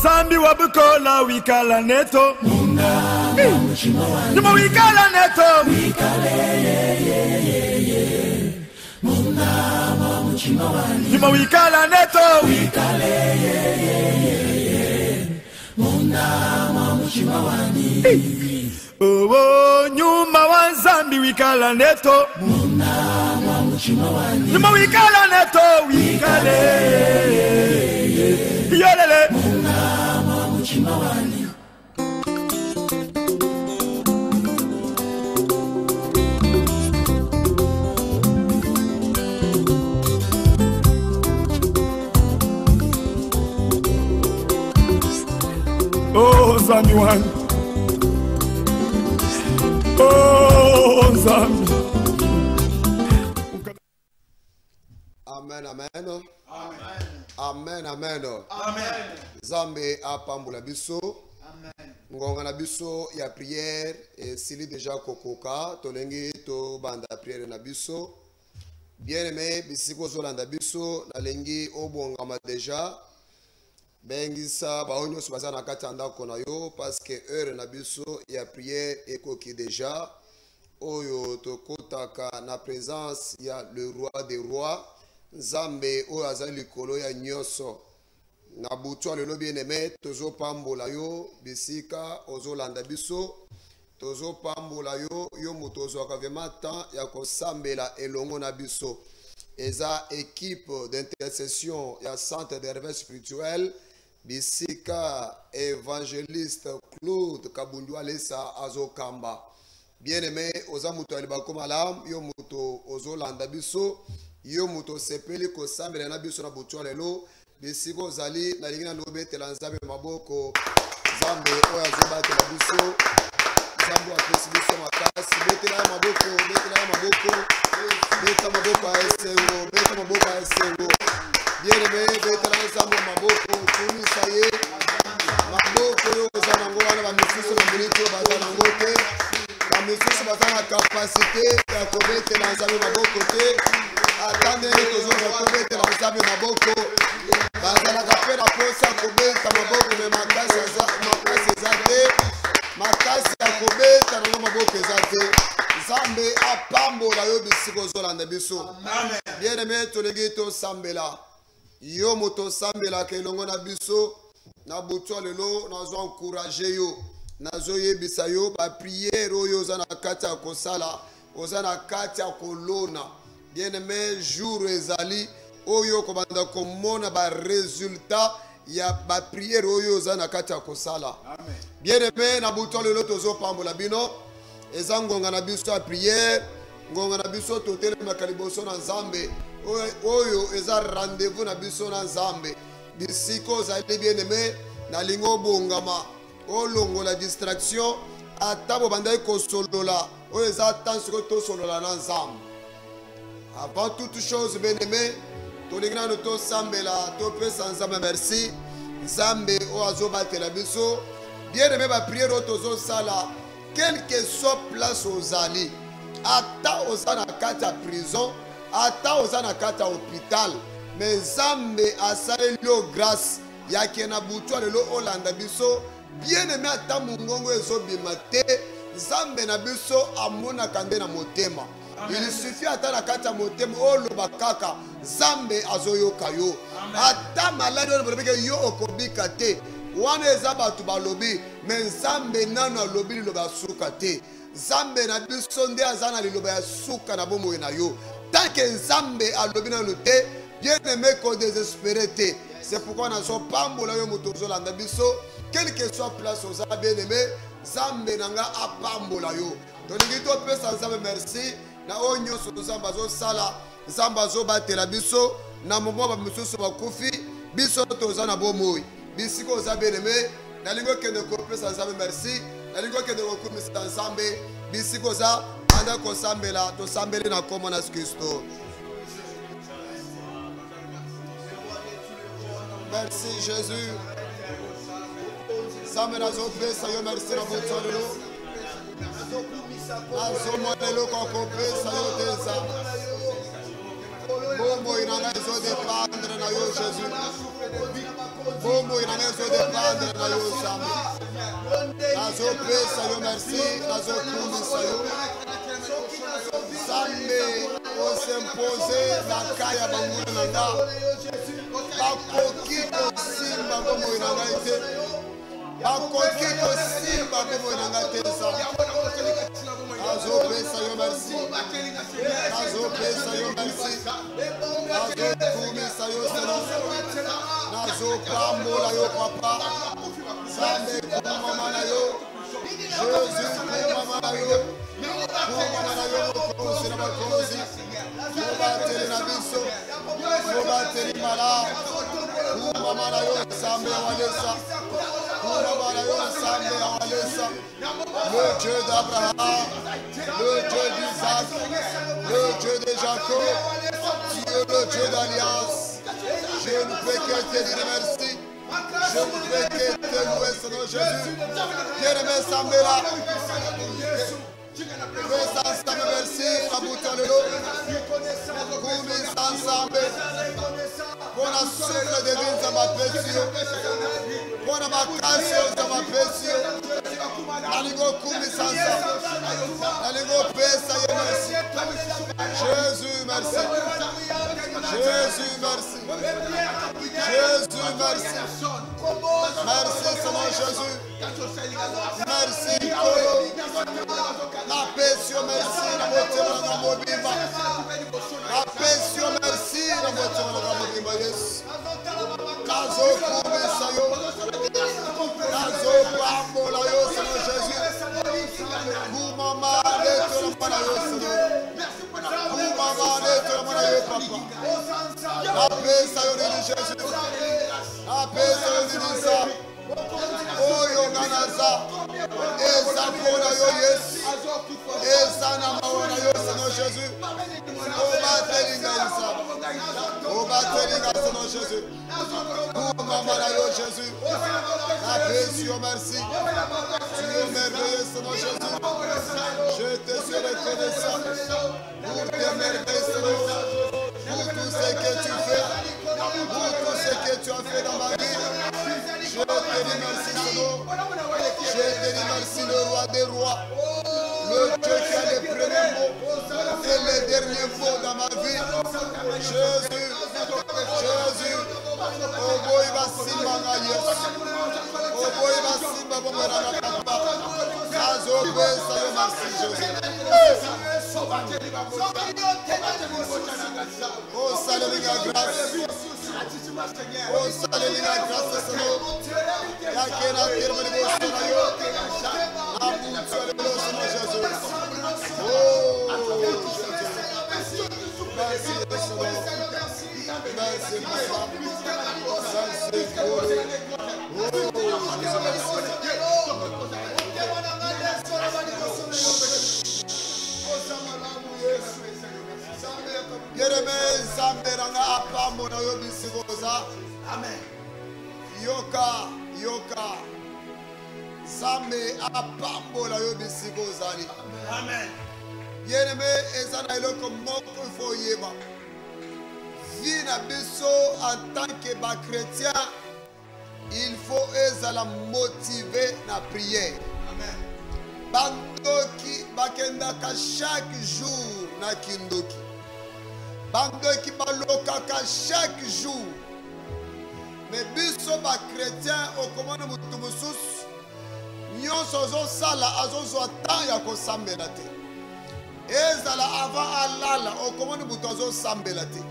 Zambi wabukola wikala neto. Numa wikala neto. Numa wikala neto. Oh, nyuma wa Zambi wikala neto. Numa wikala neto. Wikale. Yolele. Oh, Zambi one. Oh, Zambi. Amen, amen. Amen, amen. Amen. Zambi apambula biso. Amen. Ngonga na biso ya prière et sili déjà kokoka tolengi to banda prière na biso. Bien aimé bisiko zolanda biso na lengi obongama déjà. Bengisa baonyo subaza na katanda kona yo parce que heure na biso ya prière ekoki déjà. Oyo tokotaka na présence ya le roi des rois. Nzambe o azali likolo ya nyoso na butu lelo bien aimé tozo pambola yo bisika ozolanda biso tozo pambola yo yo muto ozwaka vraiment temps ya kosambela elongo na biso eza équipe d'intercession ya centre de réveil spirituel bisika évangéliste Claude Kabundu Alessa azokamba bien aimé oza muto alibako malam yo muto ozolanda biso yo muto sepeli ko sambela na biso na butu lelo bisiko zali na lingina lobetela nzambe maboko nzambe oya zobatela biso nzambe apesi biso makasi betela maboko beta maboko a esengo beta maboko a esengo bien aimé betela nzambe maboko tumisa ye maboko yo eza nango wana bamisusu na milito baza nango te bamisusu baza na kapasité ya kobetela nzambe maboko te atande tozoba kobetela nzambe maboko bazalaka mpe na posa kobeta maboko me makasi eza te makasi ya kobeta nango maboko eza te nzambe apambola yo bisika ozolanda biso bien aimé tolingi tosambela yo moto osambelaka elongo na biso na butu lelo nazo encourage yo nazoyebisa yo bapriere oyo oza na kati ya kosala oza na kati ya kolona bien aimé jour ezali oyo kobanda komona ba résultat ya ba prière oyo oza na kati ya kosala bien aimé na butu lelo tozopambola bino eza ngonga na biso ya prière ngonga na biso totelemaka liboso na nzambe oyo eza rendez-vous na biso na nzambe bisika ozali bien aimé nalingi obongama olongola distraction ata bobandaki kosolola oyo eza tan sikoyo tosolola na nzambe. Avant toute chose, bien-aimé, tolinga no to sambela to pesa nzambe merci nzambe o azobatela biso bien-aimé ba prière otozo sala quelle que soit place ozali ata ozana kati ya prison ata ozana kati ya hôpital mais nzambe asali lo grâce yake na butu lelo olanda biso bien-aimé ata mungongo ezobima te nzambe na biso amonaka nde na motema. Il suffit ata na kati ya motema oloba kaka nzambe azoyoka yo ata maladi oyo bolobike yo okobika te wana eza bato balobi me nzambe nano alobi liloba ya suka te nzambe na biso nde aza na liloba ya suka na bomoi na yo tanke nzambe alobi nano te bien aimé kodésespéré te c'est pourquoi nazopambola yo moto ozolanda biso quelle que soit place oza bien aimé nzambe na nga apambola yo tolingi topesa nzambe merci na oyo nyonso nzambe azosala nzambe azobatela biso na momo bamisusu bakufi biso toza na bomoi bisika oza bien aimé nalingi okende kopesa nzambe merci nalingi okende kokumisa nzambe bisika oza anda kosambela tosambeli na kombo na Yesu Kristo. Merci Jésus. Nzambe nazopesa yo merci na butu lelo azomona eloko akopesa yo te nzambe Bombo inanga ezo dépendre na yo Jésus. Bombo inanga ezo dépendre na yo Sambe. Nazo pesa yo merci, nazo kumisa yo. Sambe osempose na kaya banguna nanga. Bakoki kosimba bombo inanga ete. Bakoki kosimba bombo inanga tesa. Nazo pesa yo merci. Nazo pesa yo merci. Nazo kumisa yo Seigneur. Nazo pambola yo papa. Sambe kumama na yo. Jésus kumama na yo. Kumama na yo mokozi na makozi. Mobateli na biso. Mobateli mala. Kumama na yo Sambe awalesa. Kumama na yo Sambe awalesa. Le Dieu d'Abraham, le Dieu d'Isaac, le Dieu de Jacob, tu es le Dieu d'alliance. Je ne peux que te dire merci. Je ne peux que te louer, Seigneur Jésus. Bien-aimé Sambela, merci, Aboutalelo, Koumi Sansambe, pour la souffle de vie de ma pétition, pour la macassio de ma pétition, Naligo Koumi Sansambe, Naligo Pesa, merci. Jésus, merci. Jésus, merci. Jésus, merci. Merci, Seigneur Jésus. Merci, Kolo. La pétition, merci, la moitié de la mobimba. La pétition, merci, la moitié de la mobimba, yes. Kazo Koumi Sayo. Kazo Pambo, la yo, Seigneur Jésus. Koumama, leto la mana yo, Seigneur. Koumama, leto la mana yo, papa. La pétition, yo, Jésus. La pétition, yo, Oyo Nanaza, Eza Pona yo yes, Eza Namaona yo Seigneur Jésus, Obatelinga Isa, Obatelinga Seigneur Jésus, Koumama yo Jésus, la pétition merci, tu es merveilleux Seigneur Jésus, je te suis reconnaissant pour tes merveilles Seigneur, pour tout ce que tu fais, pour tout ce que tu as fait dans ma vie. Je te dis merci Seigneur, je te dis merci le roi des rois, le Dieu qui a les premiers mots et les derniers mots dans ma vie. Jésus, Jésus, oh boy Basimba Yes, oh boy Basimba Bomera Papa, Kazo Besa yo merci Jésus. Oh salut la grâce. Oh salut la grâce Seigneur. Yakena terme de Seigneur. Amour sur le Seigneur Jésus. Oh Jésus. Merci Seigneur. Merci Papa. Merci Yereme Zamberanga apambo na yo bisigoza. Amen. Yoka, yoka. Zambe apambo na yo bisigoza. Amen. Yereme ezana eloko moko fo yeba. Vie na biso en tant que ba chrétien, il faut ezala motiver na prière. Amen. Bandoki bakendaka chaque jour na kindoki. Bandoki balokaka chaque jour. Mais biso ba chrétien okomona mutu mususu nyonso ozosala azozwa temps ya kosambela te. Ezala avant alala okomona mutu azosambela te.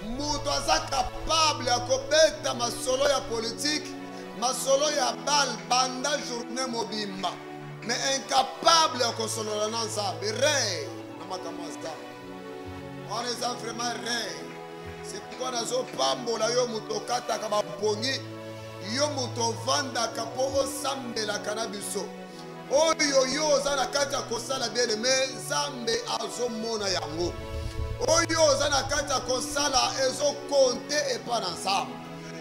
Mutu aza capable ya kobeta masolo ya politique, masolo ya bal banda journée mobimba. Mais incapable ya kosolola na Nzambe re na makambo ya Nzambe. On est vraiment rare. C'est pourquoi nous avons pambola yo mutokata kaba pongi yo mutovanda kapo osambela kanabiso. Oyo yo zana kata kosala bien mais Nzambe azomona yango. Oyo zana kata kosala ezo compter et pas ensemble.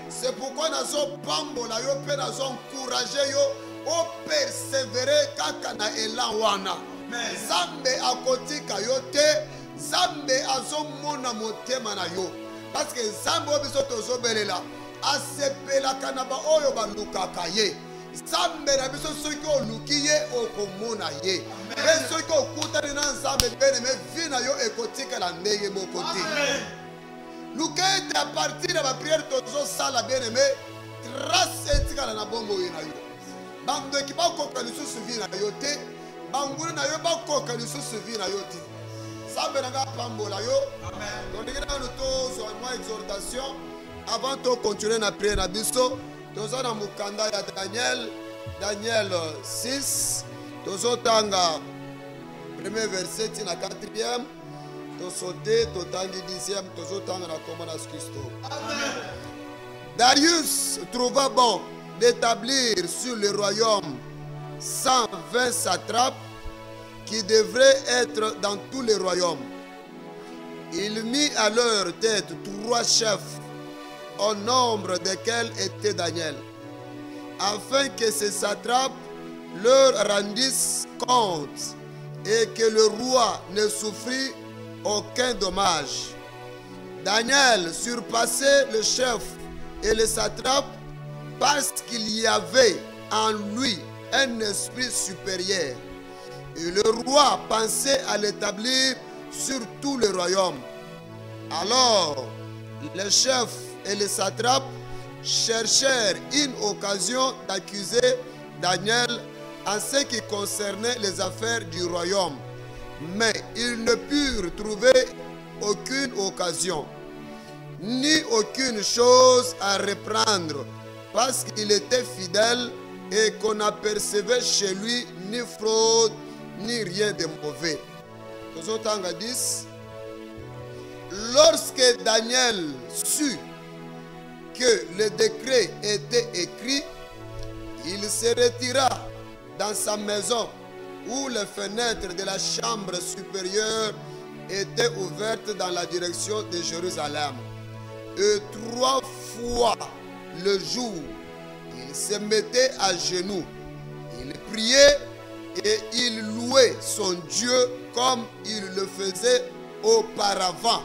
C'est pourquoi nous avons pambola yo pe nous avons encourager yo o persévérer kaka na elan wana. Nzambe akotika yo te. Nzambe azomona motema na yo. Parce que Nzambe obiso tozobelela asepelaka na ba oyo balukaka ye. Nzambe na biso soki oluki ye okomona ye. Mpe soki okutani na Nzambe bien-aimé, vi na yo ekotikala ndenge moko te. Luka ete à partir de ma prière tozosala bien-aimé, trace etikala na bomoi na yo. Bandoki bakoka lisusu vi na yo te, banguna na yo bakoka lisusu vi na yo te. Nzambe na nga pambola yo. Tondenge na nous tozwa mwa exhortation avant de continuer na prière na biso. Tozo na mukanda ya Daniel 6. Tozo tanga premier verset na 4e. Tozo sauté totangi 10e. Tozo tanga na komana Christo. Darius trouva bon d'établir sur le royaume 120 satrapes qui devraient être dans tous les royaumes. Il mit à leur tête 3 chefs, au nombre desquels était Daniel, afin que ces satrapes leur rendissent compte et que le roi ne souffrit aucun dommage. Daniel surpassait le chef et les satrapes parce qu'il y avait en lui un esprit supérieur. Et le roi pensait à l'établir sur tout le royaume. Alors, les chefs et les satrapes cherchèrent une occasion d'accuser Daniel en ce qui concernait les affaires du royaume. Mais ils ne purent trouver aucune occasion, ni aucune chose à reprendre, parce qu'il était fidèle et qu'on n'apercevait chez lui ni fraude, ni rien de mauvais. Tozotanga 10. Lorsque Daniel sut que le décret était écrit, il se retira dans sa maison où les fenêtres de la chambre supérieure étaient ouvertes dans la direction de Jérusalem. Et 3 fois le jour, il se mettait à genoux, il priait et il louait son Dieu comme il le faisait auparavant.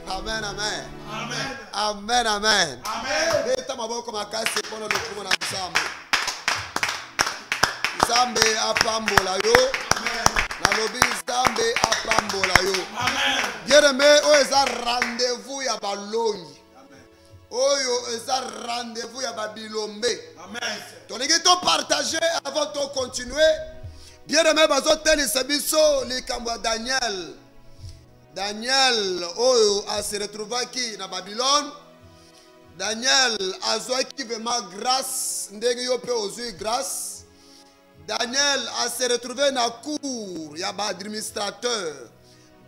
Amen, amen. Amen. Amen, amen. Amen. Leta maboko makasi mpona lokumu na Nzambe. Nzambe apambola yo. Nalobi Nzambe apambola yo. Bien-aimé, oyo eza rendez-vous ya balongi. Oyo eza rendez-vous ya babilombe. Tolingi to partager avant de continuer. Bien-aimé, bazotelisa biso likambo ya Daniel. Daniel oyo a se retrouvaki na Babylone. Daniel azwaki vraiment grâce ndenge yo pe ozui grâce. Daniel a se retrouvé na cour ya ba administrateur.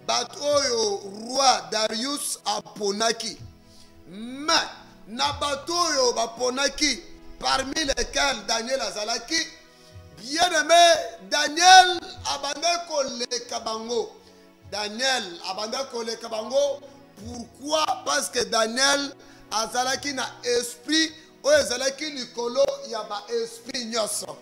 Bat oyo roi Darius aponaki. Mais na bato oyo baponaki parmi lesquels Daniel azalaki. Bien-aimé, Daniel abandonne koleka bango. Daniel abandonne koleka bango. Pourquoi? Parce que Daniel azalaki na esprit oyo azalaki likolo ya ba esprit nyoso.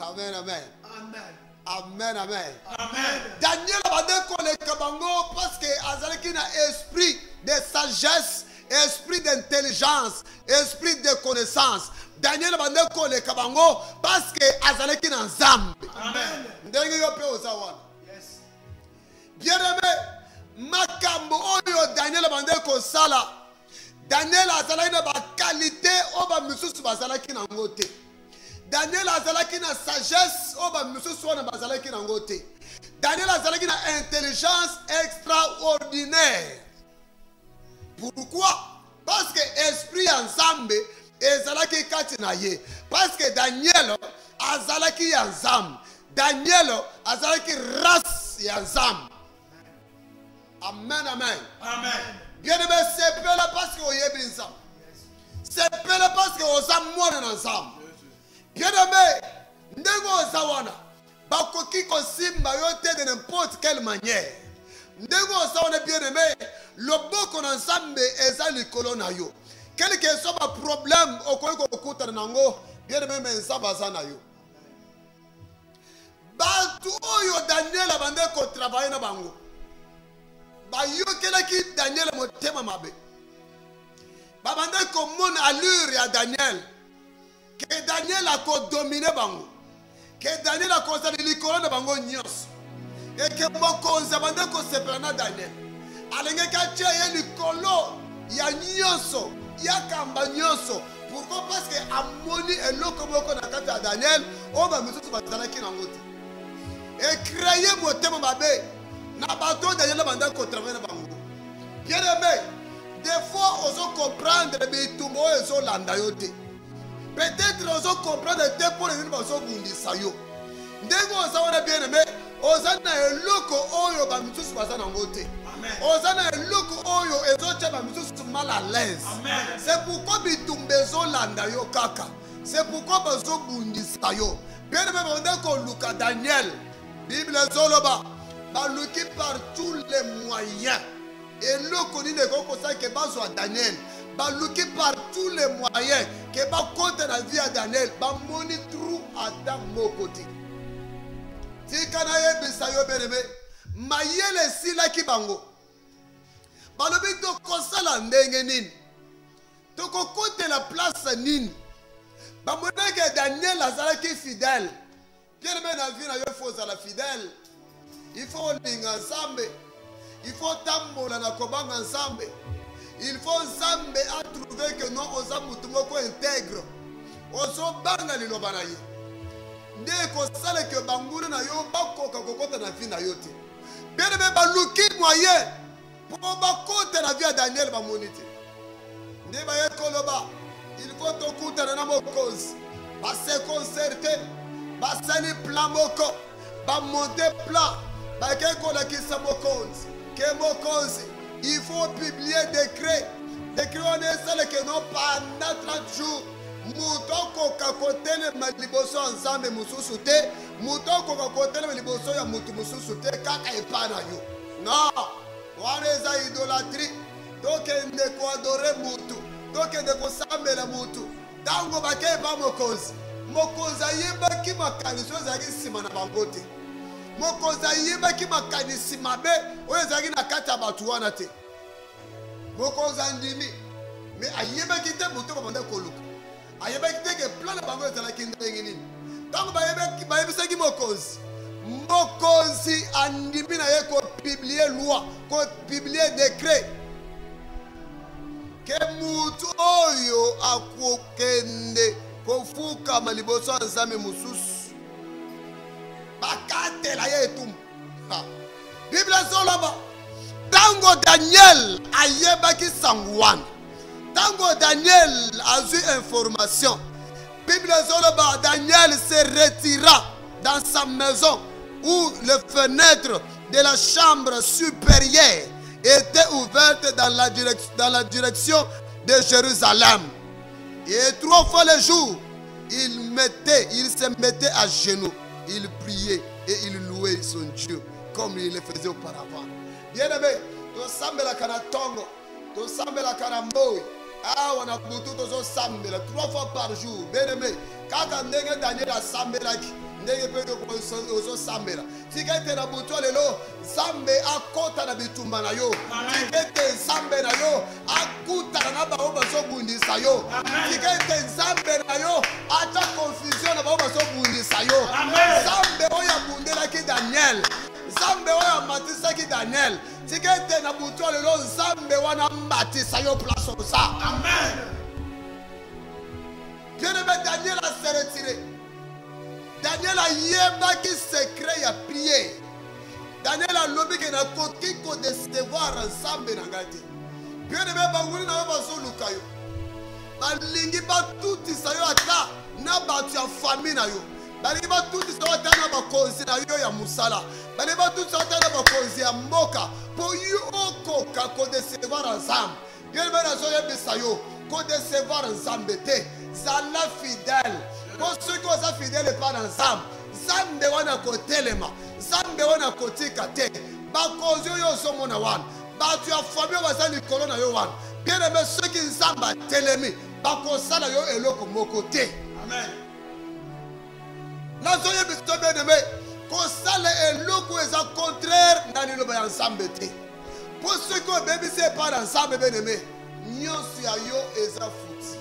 Amen, amen. Amen. Amen, amen. Amen. Daniel abandonne koleka bango parce que azalaki na esprit de sagesse, esprit d'intelligence, esprit de connaissance. Daniel abandonne koleka bango parce que azalaki na Nzambe. Amen. Ndenge yo pe ozawana. Yes. Bien-aimé, makambo oyo Daniel abandonne kosala. Daniel azalaki na ba qualité o ba misusu bazalaki na ngote. Daniel azalaki na sagesse o ba misusu wana bazalaki na ngote. Daniel azalaki na intelligence extraordinaire. Pourquoi? Parce que esprit ya Nzambe ezalaki kati na ye. Parce que Daniel azalaki ya Nzambe. Daniel azalaki race ya Nzambe. Amen, amen. Amen. Bien-aimé, c'est pas là parce qu'on y est bien Nzambe. C'est pas là parce qu'on s'est mourir ensemble. Bien-aimé, ndenge ozawana bakoki kosimba yo te de n'importe quelle manière. Ndenge ozawana bien-aimé, loboko na Nzambe eza likolo na yo. Quel que soit le problème okoki kokutana nango, bien-aimé, mais Nzambe aza na yo. Batu oyo Daniel abande ko travailler na bango. bayokelaki Daniel motema mabe babanda komona allure ya Daniel que Daniel a dominé bango que Daniel a konzali likolo na bango nyonso et que mokonzi abanda kosepela na Daniel alengeki atia ye likolo ya nyonso ya kamba nyonso. Pourquoi? Parce que amoni eloko moko na kati ya Daniel oyo bamisusu bazalaki nango te ekreye motema mabe na bato Daniel abanda kotravaille na bango. Bien aimé, des fois ozo comprendre bitumba oyo ezolanda yo te. Peut-être ozo comprendre te mpo na nini bazobundisa yo ndenge oza wana. Bien aimé, oza na eloko oyo bamisusu baza nango te. Oza na eloko oyo ezotia bamisusu mal à l'aise. C'est pourquoi bitumba ezolanda yo kaka. C'est pourquoi bazobundisa yo. Bien aimé, banda koluka Daniel, Bible ezoloba baluki par tous les moyens. Et l'autre dit que bazwa Daniel baluki par tous les moyens que ba compte la vie à Daniel ba moni trou adam mokoti tikana ye bisayo benebe mayele sila ki bango balobi to kosala ndenge nini to ko compte la place nini ba mona que Daniel azalaki fidèle. Bien aimé, na vie na yo faut la fidèle. Il faut linga ensemble. Il faut tambola na kobanga ensemble. Il faut ensemble à trouver que nous osa mutu moko intègre. Oso banga liloba na ye. Nde ko sale que bangura na yo bakoka kokota na vie na yo te. Bien aimé, baluki moyen pour bakota na vie à Daniel ba monite. Nde ba ye koloba. Il faut to kuta na mokozi. Ba se concerter. Ba sali plan moko. Ba monter plan. Ba ke kola kisa mokozi. Que mokozi, il faut publier décret. Décret on est celle que non pendant 30 jours. Mouton koka kotele maliboso ensemble mususu te. Mouton koka kotele maliboso ya mutu mususu te kaka epana yo. Non, waneza idolâtrie. Donc ne ko adorer mutu. Donc ne ko sambela mutu. Tango bake ba mokozi. Mokozi ayeba ki makaniso zaki sima na bangote. Mokozi ayebaki makanisi mabe oyo ezalaki na kati ya bato wana te. Mokozi andimi me ayebaki te moto babanda koluka. Ayebaki te ke plan na bango ezalaki ndenge nini. Ntango bayebisaki mokozi, mokozi andimi na ye kopublier loi, kopublier décret ke mutu oyo akokende kofukama liboso ya nzambe mosusu bakatela ye etumbu. Bible ezoloba tango Daniel ayebaki sango wana, tango Daniel azwi information, Bible ezoloba Daniel se retira dans sa maison où les fenêtres de la chambre supérieure étaient ouvertes dans la direction de Jérusalem. Et 3 fois le jour, il se mettait à genoux. Il priait et il louait son Dieu comme il le faisait auparavant. Bien aimé, to sambela kana tongo, to sambela kana mboi. Ah, on a butu to sambela 3 fois par jour. Bien aimé, kaka ndenge Daniel a sambela ki, ndenge pe ko ozo sambela. Tikete na butu lelo, zambe akota na bitumba na yo. Tikete zambe na yo, akuta na ba oba so bundisa yo. Tikete zambe na yo, ata confusion na ba oba so bundisa yo. Zambe oya bundela ki Daniel. Zambe oya matisa ki Daniel. Tikete na butu lelo, zambe wana matisa yo place osa. Amen. Bien-aimé, Daniel a se retiré. Daniel a yebaki secret ya prière. Daniel a lobi ke na koki ko décevoir ensemble na ngati. Bien-aimé, banguli na bazo lukayo. Balingi ba tuti sayo ata na batu ya famille na yo. Balingi ba tuti sayo ata na bakonzi na yo ya musala. Balingi ba tuti sayo ata na bakonzi ya mboka. Po yo okoka ko décevoir ensemble. Bien-aimé, na zo yebisa yo ko décevoir ensemble te. Zala fidèle. Pour ceux qui sont fidèles et pas ensemble, Zambe wana kotelema, Zambe wana kotika te, bakozi yo somona wana, batu ya famille bazali kolona yo wana. Bien aimé, ceux qui Zamba telemi, bakosala yo eloko moko te. Amen. Nazo yebiso bien aimé, kosala eloko eza contraire na liloba ya Nzambe te. Pour ceux qui ont bébé, c'est pas ensemble, bien aimé. Nyonso ya yo eza fouti.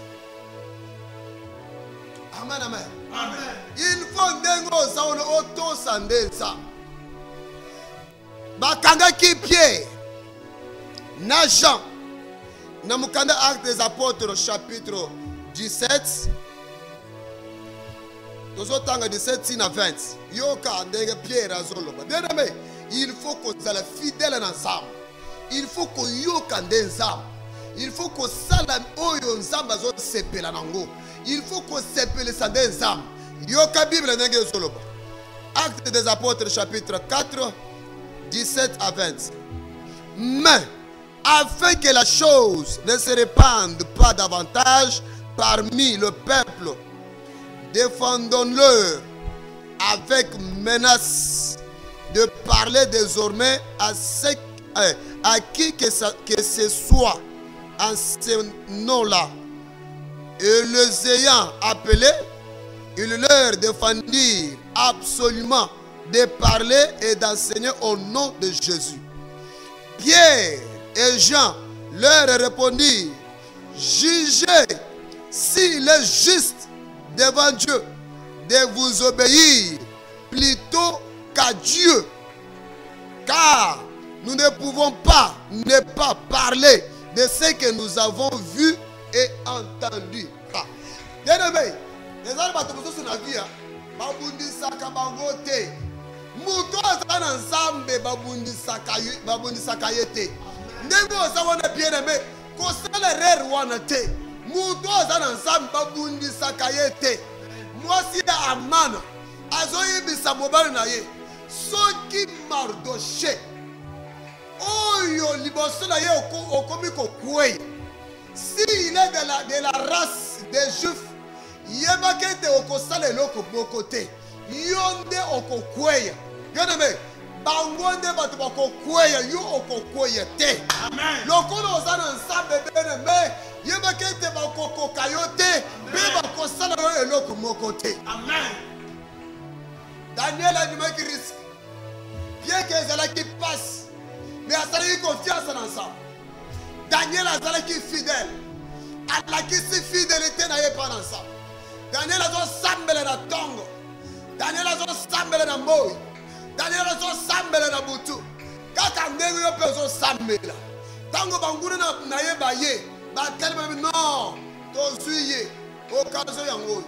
Amen, amen. Amen. Il faut ndengo zaono auto sandenza. Bakanga ki Pierre. Na Jean. Na mukanda Actes des Apôtres chapitre 17. Tozotanga 17 à 20. Yoka ndenge Pierre azoloba. Bien aimé, il faut qu'on soit fidèle ensemble. Il faut qu'on yoka ndenzam. Il faut qu'on salam oyo nzamba zo sepela nango. Il faut qu'on sepele sande nzam. Yoka Bible ndenge zoloba. Actes des Apôtres chapitre 4 17 à 20. Mais afin que la chose ne se répande pas davantage parmi le peuple, défendons-leur avec menace de parler désormais à qui que ce soit en ce nom-là. Et les ayant appelés, ils leur défendirent absolument de parler et d'enseigner au nom de Jésus. Pierre et Jean leur répondirent: jugez s'il est juste devant Dieu de vous obéir plutôt qu'à Dieu, car nous ne pouvons pas ne pas parler de ce que nous avons vu et entendu. Bien-aimé, les gens qui sont dans la vie, babundisaka bangote. Muto azana nzambe babundisaka yete. Ndenge ozabona bien-aimé, kosala rere wana te. Muto azana nzambe babundisaka yete. Mwasi ya Amana azoyebisa mobali na ye soki Mardoché oyo liboso na ye okomi kokweya. Si il est de la race des Juifs, yebaka ete okosala eloko moko te. Yo nde okokweya. Bien-aimé, bango nde bato bakokweya, yo okokweya te. Amen. Lokola oza na nzambe bien-aimé, yebaka ete bakokoka yo te, mpe bakosala yo eloko moko te. Amen. Daniel andimaki risque. Bien que ezalaki passe, mais azalaki confiance na nzambe. Daniel azalaki fidèle. Alakisi fidélité na ye pa na nzambe. Daniel azosambela na tongo. Daniel azosambela na moi. Daniel azosambela na butu. Kaka ndenge yo pe azosambela. Tango banguna na ye ba ye. Ba telema non. Tozwi ye. Okazo yango.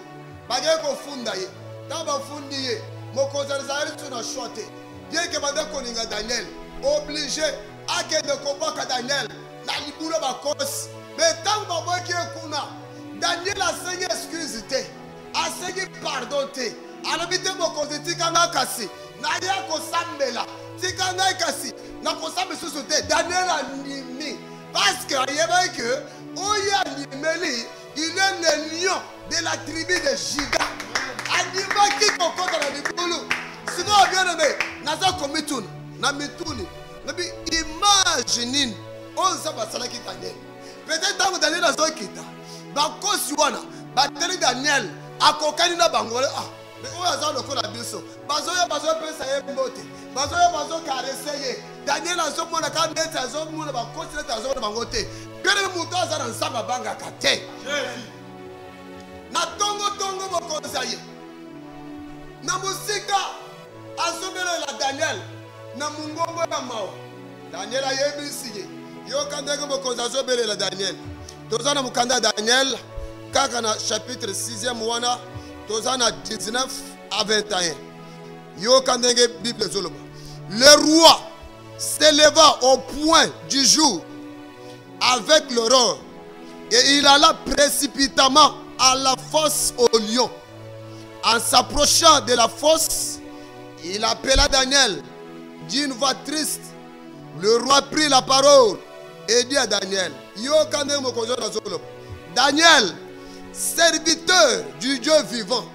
Ba ye ko funda ye. Taba fundi ye. Mokoza zari tuna chote. Bien que bande koninga Daniel obligé à que de combattre Daniel na libulo ba kosi. Mais tant que moi qui est kuna, Daniel a seni excuse te, a seni pardon te. Alabite mo kozi tikanga kasi, na ya ko sambela, tikanga kasi, na ko sambe susu te. Daniel a nimi, parce que yeba que oya nimeli, il est le lion de la tribu de Juda. Anima ki kokota na libulu. Sinon bien aimé, naza komituni, na mituni, nabi imagine on sa basala ki Daniel. Peut-être que Daniel a zokita. Bakosi wana, bateli Daniel akokani na bango. Ah, mais on a zalo ko na biso. Bazoya pesa ye mbote. Bazoya karese ye. Daniel a zomona ka ndete azomona bakosi ndete azomona bangote. Pere muto azana nsamba banga kate. Na tongo bokonza ye. Na musika azomela la Daniel na mungongo ya mawa. Daniel a yebisi ye. Yo kandenge bokonza azobela la Daniel. Tozana mukanda Daniel kaka na chapitre 6e wana tozana 19 à 21. Yo kandenge Bible zoloba. Le roi s'éleva au point du jour avec l'aurore et il alla précipitamment à la fosse au lion. En s'approchant de la fosse, il appela Daniel d'une voix triste. Le roi prit la parole et dit à Daniel, Daniel, serviteur du Dieu vivant,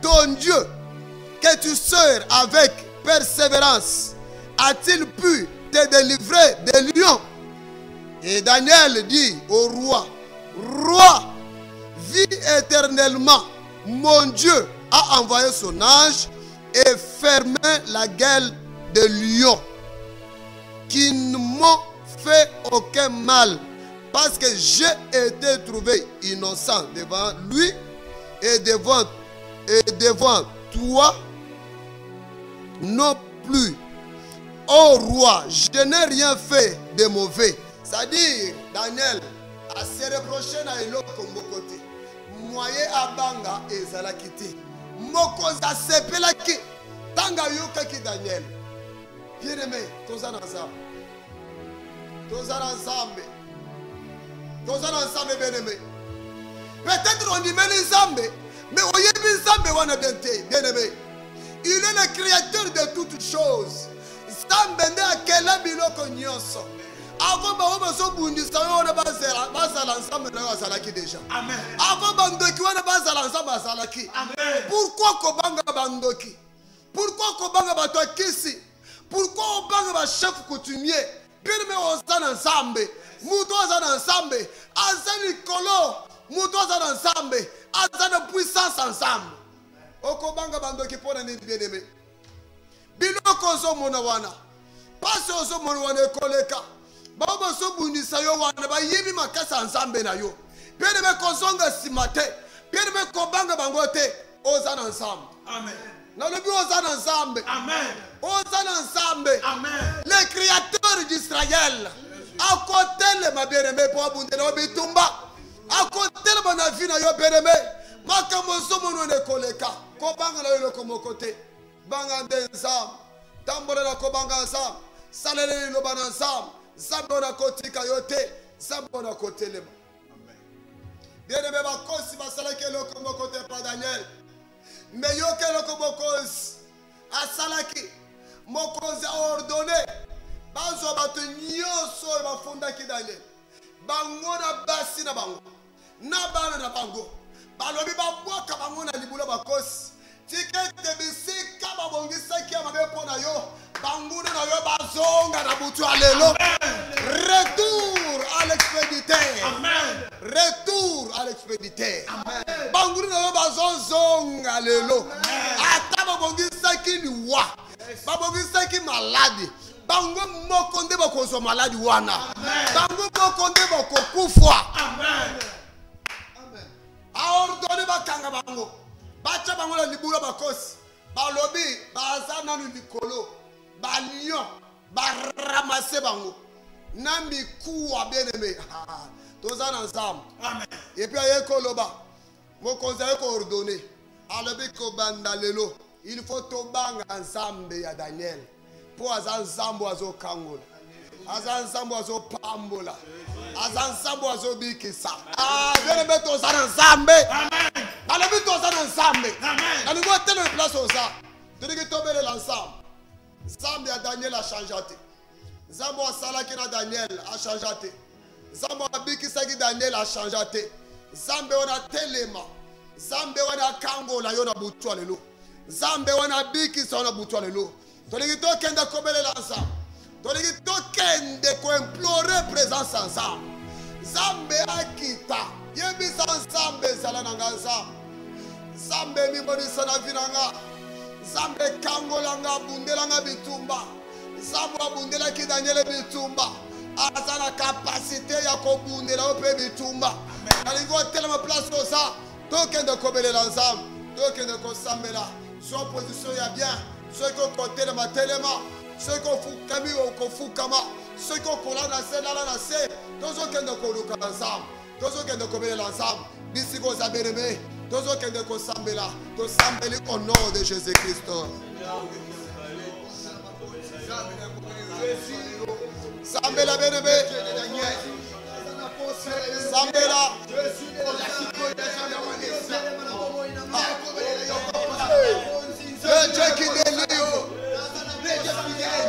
ton Dieu, que tu sers avec persévérance, a-t-il pu te délivrer des lions? Et Daniel dit au roi, roi, vis éternellement, mon Dieu a envoyé son ange et fermé la gueule des lions qui ne m'ont fait aucun mal, parce que j'ai été trouvé innocent devant lui et devant toi non plus. Ô roi, je n'ai rien fait de mauvais. C'est-à-dire, Daniel a se reproché na eloko mokote. Moye abanga ezalaki te. Mokozi asepelaki tanga yokaki Daniel. Bien-aimé, tozana ensemble. Tozana ensemble. Tozana ensemble, bien-aimé. Peut-être on dit mais Nzambe, mais oyebi Nzambe wana bien-aimé. Il est le créateur de toutes choses. Nzambe nde akela biloko nyonso. Avant bazo bundisa wana bazala ensemble na bazalaki déjà. Amen. Avant bandoki wana bazala ensemble bazalaki. Amen. Pourquoi kobanga bandoki? Pourquoi kobanga bato akisi? Pourquoi obanga ba chef coutumier? Bien-aimé ozana ensemble. Muto ozana ensemble. Azali kolo. Muto ozana ensemble. Azana puissance ensemble. Okobanga bandoki pona ni bien-aimé. Biloko zo mona wana. Passe ozo mona wana ekoleka. Baba so bundisa yo wana ba yibi makasa ensemble na yo. Bien-aimé kozonga simate. Bien-aimé kobanga bangote ozana ensemble. Amen. Na lebi ozana ensemble. Amen. Ozana ensemble. Amen. Le créateur d'Israël. A côté le ma bien-aimé pour abundela bitumba. A côté le bona vie na yo bien-aimé. Makambo so mona ne koleka. Kobanga na yo komo côté. Banga ensemble. Tambola na kobanga ensemble. Salele lo bana ensemble. Sabona kotika yote, sabona kotelema. Amen. Bien-aimé bakosi basalaki lo komo côté pa Daniel. Mais yo ke lo komo kosi asalaki mokozi a ordonné bazo bato nyonso bafundaki Daniel. Bango na basi na bango. Na bana na bango. Balobi babwaka bango na libula bakosi. Tikete bisika babongisaki ya mabe pona yo. Bangouna na yo bazonga na butu alelo. Retour à l'expéditeur. Amen. Retour à l'expéditeur. Amen. Bangouna na yo bazonga alelo. Ata babongisaki ni wa. Babongisaki maladi. Bango mokonde bakozo maladi wana. Bango mokonde bakokufa. Amen. Amen. Aordone bakanga bango. Bacha bango la libula bakosi. Balobi bazana ni likolo. Balion baramase bango. Nami kuwa bien-aimé. Tozana ensemble. Amen. Et puis ayeko loba. Mokonzi ayeko ordonné. Alobi ko banda lelo. Il faut tobanga ensemble ya Daniel. Po azansambo azo kangola. Azansambo azo pambola. Azansambo azo bikisa. Ah, bien-aimé tozana ensemble. Amen. Alobi tozana ensemble. Amen. Ani go tele place oza. Todiki tobele l'ensemble. Zambe ya Daniel a changé. Zambo a salaki na Daniel a changé. Zambo a bikisaki Daniel a changé. Zambe wana telema. Zambe wana kangola yo na butu alelo. Zambe wana bikisa wana butu alelo. Toliki tokende kobele l'ensemble. Toliki tokende ko implorer présence ensemble. Zambe akita. Yebisa ensemble zala nanga ensemble. Zambe mi bonisa na vinanga. Zambe kangolanga bundelanga bitumba. Zambe abundela ki Daniel bitumba. Azana capacité ya kobundela ope bitumba. Alingo tellement place comme ça. Tokende kobele l'ensemble. Tokende kosambela. Soit position ya bien. Soit ko côté de ma telema. Soit ko fukami o ko fukama. Soit ko kola na se la na se. Tozo kende ko luka ensemble. Tozo kende kobele l'ensemble. Bisi ko zabereme. Tozo kende ko sambela, to sambeli au nom de Jésus-Christ. Sambela bien-aimé. Sambela. Le Dieu qui délivre.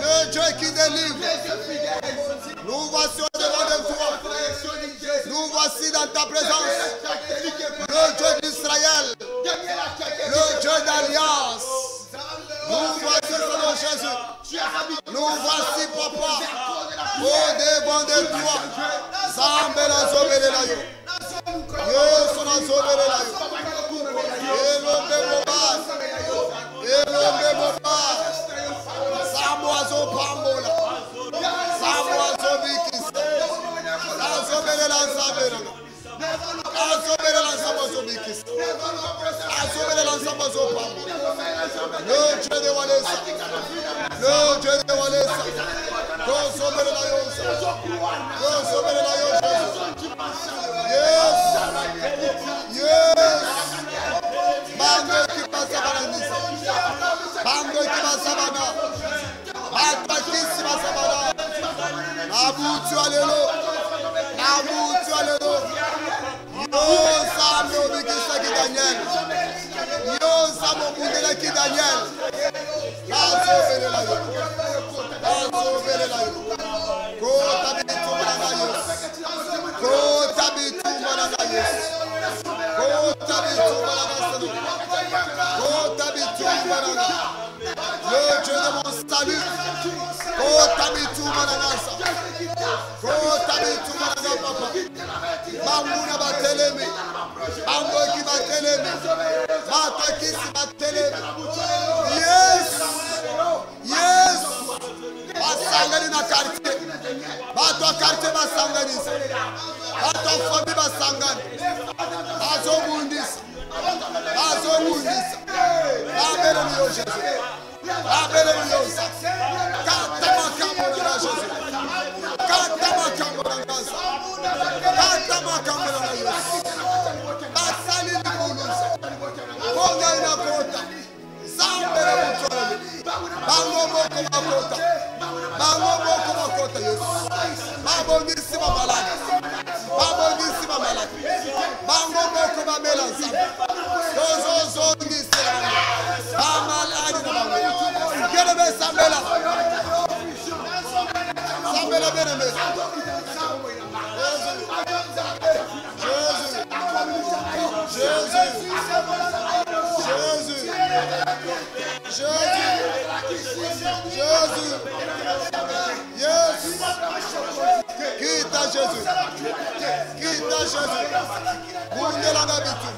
Le Dieu qui délivre. Nous voici devant de toi. Nous voici dans ta présence. Le Dieu d'Israël. Le Dieu d'Alliance. Nous voici Seigneur Jésus. Nous voici papa. Au devant de toi. Zambela zobela yo. Yesu na zobela yo. Elombe mobas. Elombe mobas. Samwa zo pambola. Samwa zo bikis. asobelela nzambe asobelela nzambe azobikisa asobelela nzambe azopamba le Dieu de Walesa le Dieu de Walesa tosobelela yosa tosobelela yosa yes yes bango kipasa bananisa bango kipasa bana batwakisi basabana abutu alelo yosa mobikisa ki Daniel yosa mobundela ki Daniel asobelela yo kota bitumba na Yesu kota bitumba na Yesu kota bitumba na Yesu kota bitumba na le Dieu de mon salut kota bitumba na Yesu kota bitumba na papa bamuna batelemi bangoki batelemi batakisi batelemi yes yes basangani na quartier bato quartier basanganisa bato famille basangani azobundisa abele yo Jésus abele yo kata makambo na Jésus kata makambo na Yesu kata makambo na Yesu basali ni bulusa konga ina kota sambele mutwale bango boko makota Yesu babongisi bamalaki bango boko bamela nzambe tozozongisa bamalaki na bango kelebe sambela beneme Jésus, yes, quitte Jésus, bunde la gabitu,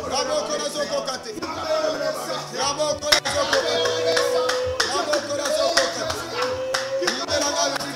raboko na zoko kate, bunde la gabitu,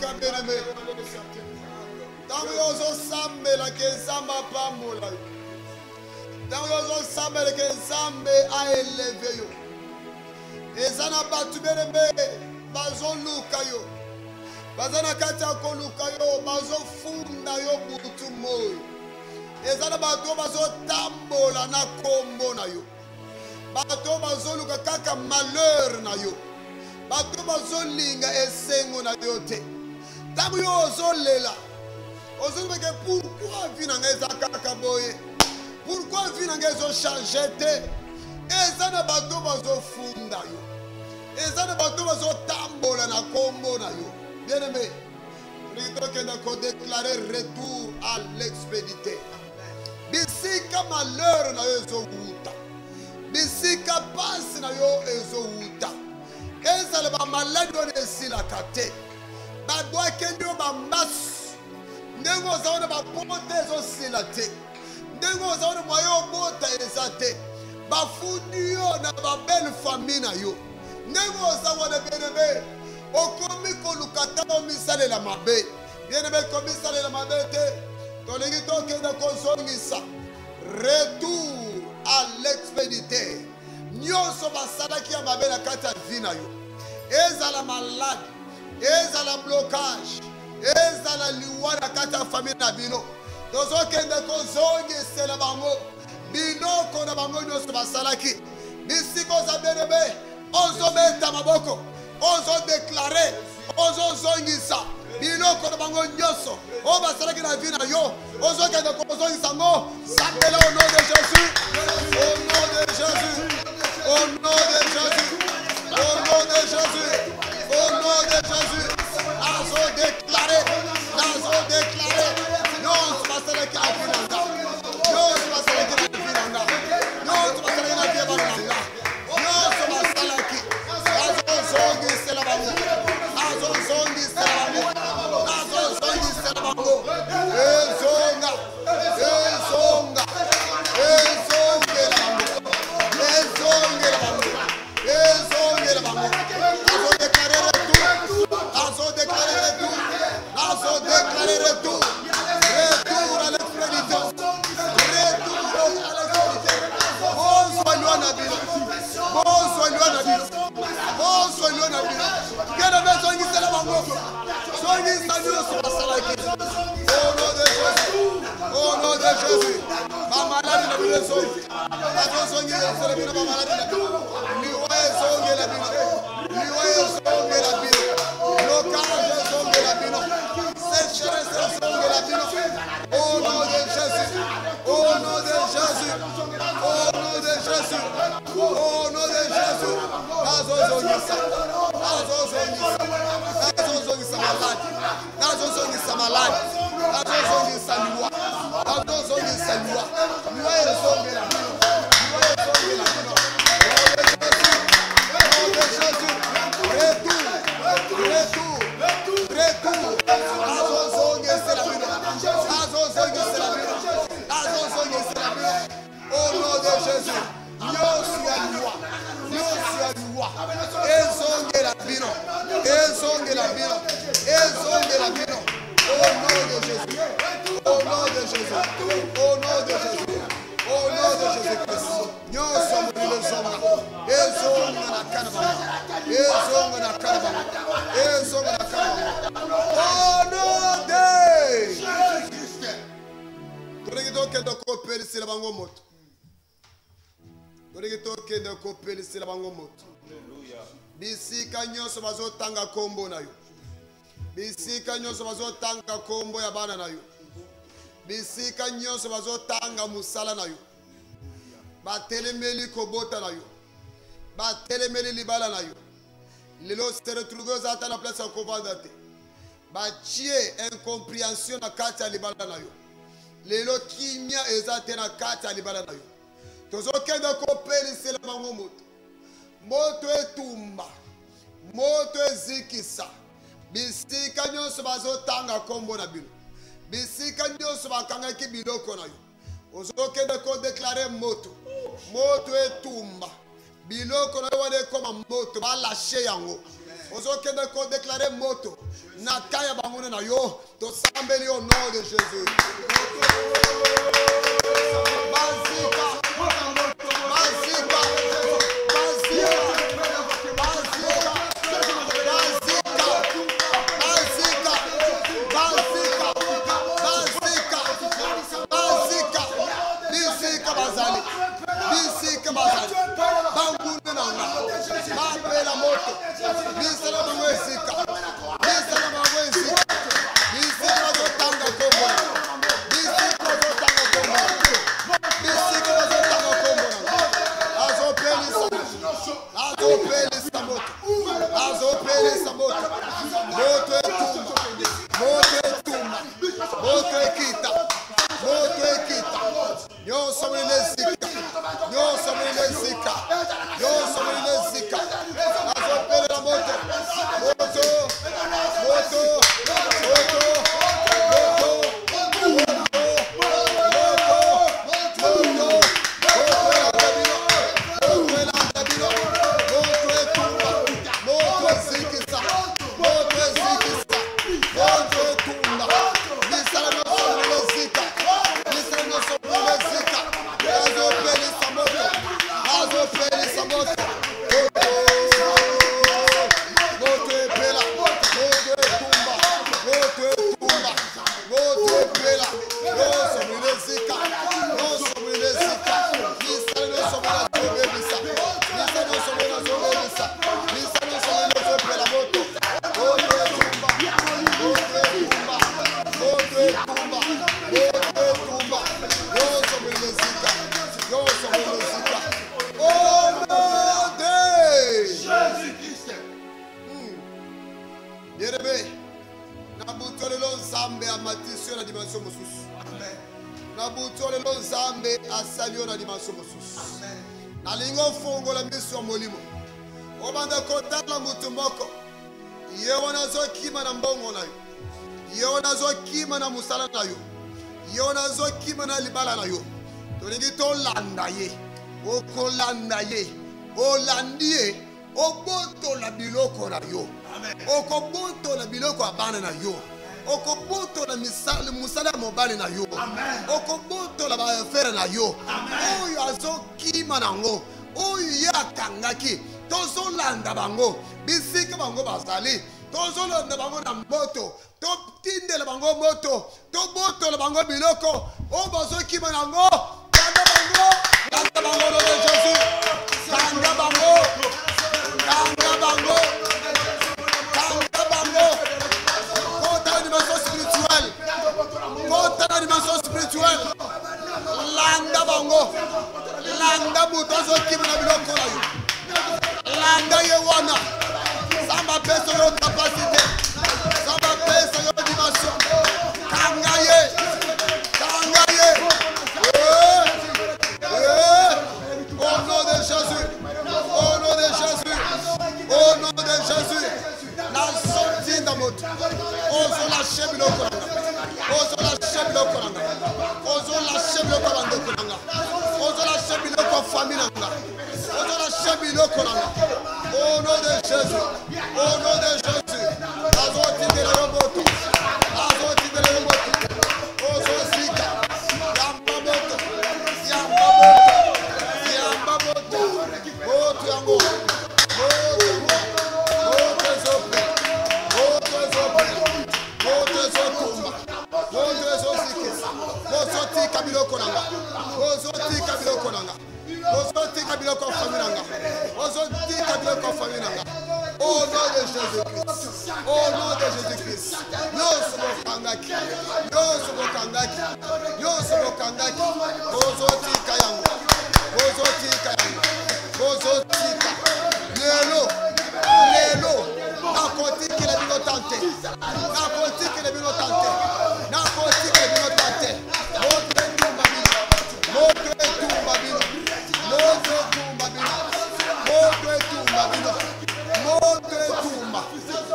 mboka bien-aimé. Ntango ozosambela ke nzambe apambola yo. Ntango ozosambela ke nzambe aeleve yo. Eza na bato bien-aimé bazoluka yo. Baza na kati ya koluka yo, bazofunda yo butu moyo. Eza na bato bazotambola na kombo na yo. Bato bazoluka kaka malheur na yo. Bato bazolinga esengo na yo te. Ntango yo ozolela, ozoluka ke pourquoi vie na ngai eza kaka boye? Pourquoi vie na ngai ezochange te? Eza na bato bazofunda yo. Eza na bato bazotambola na kombo na yo. Bien-aimé, nous déclarer retour à l'expédité. Bisika malheur na yo ezowuta. Bisika pasi na yo ezowuta. Ezala ba maladi on esilaka te. Badwa kende yo bambasu. Ndengo ozaona bapote ezosila te. Ndengo ozaona moyo bota eza te. Bafundi yo na babelle famille na yo. Ndengo ozaona bien-aimé. Okomi kolukata omisalela mabe. Bien-aimé komisalela mabe te. Tolingi tokende kozongisa. Retour à l'expédité. Nyonso basalaki ya mabe na kati ya vie na yo. Ezala malade. Ezala blocage. Ezala liwa na kati ya famille na bino. Tozokende kozongisela bango. Biloko na bango nyonso basalaki. Bisiko za bien-aimé. Ozobeta maboko. Ozo déclarer, ozo zongisa, biloko na bango nyonso, o basalaki na vie na yo, ozo kende kozongisa ngo, sambela au nom de Jésus, au nom de Jésus, au nom de Jésus, au nom de Jésus, au nom de Jésus, azo déclarer, non basalaki na vie na nga, non basalaki na vie na nga, non basalaki na vie na nga, non basalaki. Azozongisa bango. Azozongisa bango. Azozongisa bango. Ezonga. Ezonga. Ezongela bango. Ezongela bango. Ezongela bango. Azodéclarer tout. Azodéclarer tout. Azodéclarer tout. Retour à l'expédité. Retour à l'expédité. Bonsoir Luana Bilo. Bonsoir Luana Bilo. Bonsoir Luana Bilo. Quelle maison qui s'est la bango. Soyez salués sur la salle. Au nom de Jésus. Au nom de Jésus. Ma maladie n'a plus de son. La chanson qui est la Bilo, ma maladie n'a plus. Lioué son qui est la Bilo. Lioué son qui est la Bilo. Locage son qui est la Bilo. Sécheresse son qui est la Bilo. Au nom de Jésus. Au nom de Jésus. Au nom de Jésus. Au nom de Jésus. Azozongisa. Azozongisa. Azozongisa malade. Azozongisa malade. Azozongisa loi. Azozongisa loi. Loi ezongela bino. Loi ezongela bino. Au nom de Jésus. Retour. Retour. Azozongisa la bino. Azozongisa la bino. Azozongisa la bino. Au nom de Jésus. Nyonso ya loi. Nyonso ya loi. Ezongela bino. Ezongela bino. Ezongela bino. Au nom de Jésus. Au nom de Jésus. Au nom de Jésus. Au nom de Jésus-Christ. Nyonso mulilo zonga. Ezonga na kanaba. Ezonga na kanaba. Ezonga na kanaba. Au nom de Jésus. Tolingi tokende kopelisela bango moto. Tolingi tokende kopelisela bango moto. Bisika nyonso bazotanga kombo na yo. Bisika nyonso bazotanga kombo ya bana na yo. Bisika nyonso bazotanga musala na yo. Batelemeli kobota na yo. Batelemeli libala na yo. Lelo se retrouver ozata na place ya kovanda te. Bachie incompréhension na kati ya libala na yo. Lelo kimia ezate na kati ya libala na yo. Tozokende kopelisela bango moto. Moto etumba. Moto ezikisa. Bisika nyonso bazotanga kombo na bino. Bisika nyonso bakangaki biloko na yo. Ozokende ko déclarer moto. Moto etumba. Biloko na yo wane koma moto. Balashe yango. ozokende ko déclarer moto na kaya bango na yo to sambeli au nom de Jésus. Bazika nalingo fongo la miso molimo obanda kotala mutu moko ye wana zo kima na mbongo na yo ye wana zo kima na musala na yo ye wana zo kima na libala na yo tolingi to landa ye okolanda ye olandie oboto la biloko na yo okoboto la biloko abana na yo okoboto la misala musala mobali na yo okoboto la bafere na yo oyo azokima nango oyo yakangaki tozolanda bango bisika bango bazali tozolanda bango na moto totindela bango moto tobotola bango biloko oyo bazokima nango kanda bango no de Jésus kanda bango spirituel landa bango landa mutozo kimna biloko la yo landa ye wana samba pesa yo capacité samba pesa yo dimension kanga ye au nom de Jésus au nom de Jésus au nom de Jésus la sortie de moto ozo lâcher biloko ozo lâcher biloko ozo lâcher biloko bandeko nanga ozo lâcher biloko famille nanga ozo lâcher biloko nanga au nom de Jésus au nom de Jésus azoti de la moto ozo sika yamba moto moto yango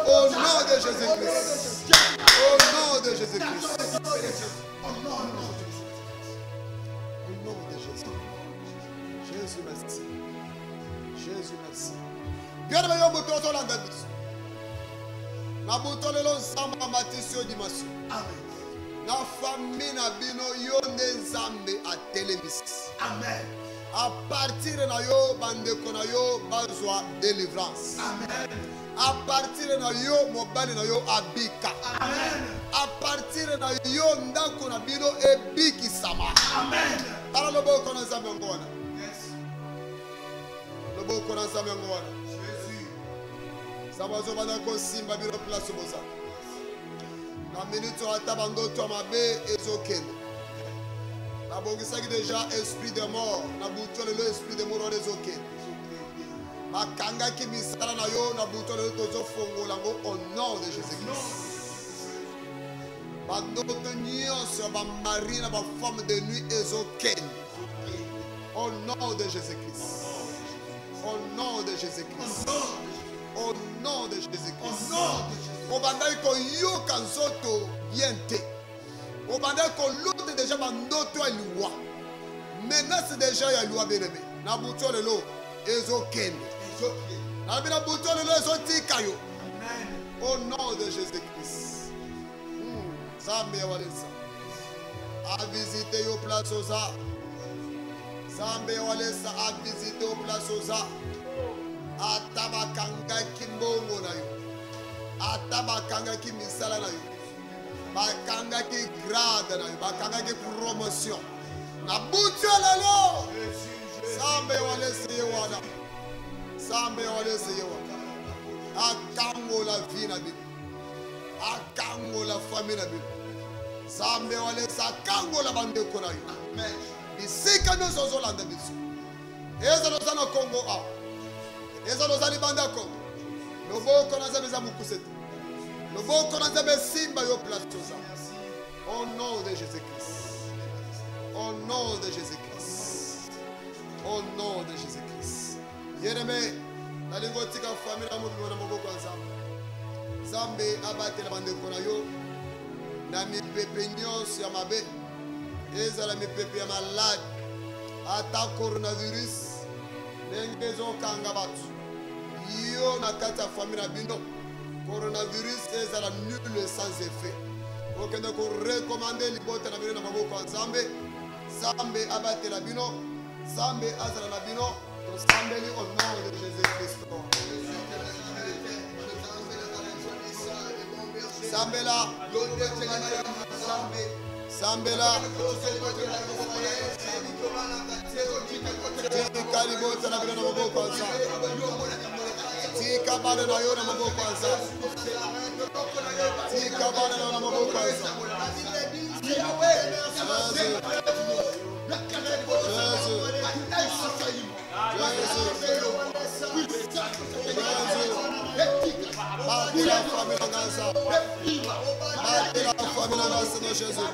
au nom de Jésus-Christ, au nom de Jésus-Christ, Jésus, merci. Bien-aimé, Na buto lelo nzamba matisi dimension. Amen. Na famille na bino yo nde nzambe atelemisi. Amen. À partir na yo bandeko na yo bazwa délivrance. Amen. À partir na yo mobali na yo abika. Amen. À partir na yo ndako na bino ebiki sama. Amen. Ala loboko na nzambe ngona. Yes. Loboko na nzambe ngona. Jésus. Sabazo bana ko simba bino place boza. Na minute ata bandoto mabe ezokende. Na bongisaki déjà esprit de mort, na buto le esprit de mort ezokende. Bakanga ki misala na yo na buto le tozo fongola ngo au nom de Jésus-Christ. Bandoto nyonso ba mari na ba femme de nuit ezokende. Au nom de Jésus-Christ. Au nom de Jésus-Christ. Au nom de Jésus-Christ. Obandai ko yoka nzoto biente. Obandai ko lote déjà bandoto ya loi. Maintenant c'est déjà ya loi bien-aimé. Na buto lelo ezokende. Na bina buto lelo ezotika yo. Amen. Au nom de Jésus-Christ. Zambe ya walesa. A visiter yo place oza. Zambe ya walesa a visiter yo place oza. Atabakanga kimbongo na yo. Atabakanga ki misala na yo. Bakanga ki grade na yo. Bakanga ki promotion. Na buto lelo. Zambe ya walesa ye wana. Zambe ya walesa ye wana. Akango la vie na bino. Akango la famille na bino. Zambe walesa akango la bandeko na yo. Amen. Bisika nyonso ozolanda biso. Eza loza na Congo a. Eza loza libanda Congo. Loboko na nzambe za mukuse te. Loboko na nzambe simba yo place toza. Au nom de Jésus-Christ. Au nom de Jésus-Christ. Au nom de Jésus-Christ. Bien-aimé, nalingo tika famille na mubi na maboko nzambe. Nzambe abatela bandeko na yo na mipepe nyonso ya mabe. Ezala mipepe ya malade. Ata coronavirus ndenge ezokanga bato. Yo na kati ya famille na bino coronavirus ezala nul sans effet. Okende ko recommander libota na bino na maboko ya Nzambe. Nzambe abatela bino. Nzambe azala na bino. Tosambeli au nom de Jésus-Christ. Sambela. Sambela. Tika libota na bino na maboko ya Nzambe. Tika bana na yo na maboko ya Nzambe. Tika bana na maboko ya Nzambe. Bate la famille en Gaza. Bate la famille en Gaza, Seigneur Jésus.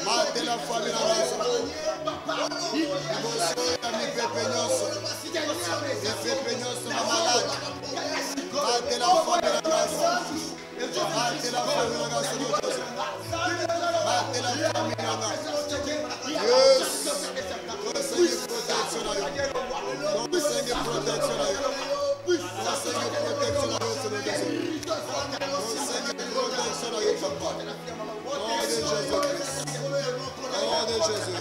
Bate la famille en Gaza. Mi pepe nyonso. Mi pepe nyonso na malade. Bate la famille en Gaza. Bate la famille en Gaza, Seigneur Jésus. Bate la famille en Gaza. Yes. Conseille protection à yo. Conseille protection à yo. Conseille protection à yo, Seigneur Jésus. Conseille protection à yo, papa. Nom de Jésus-Christ. Nom de Jésus.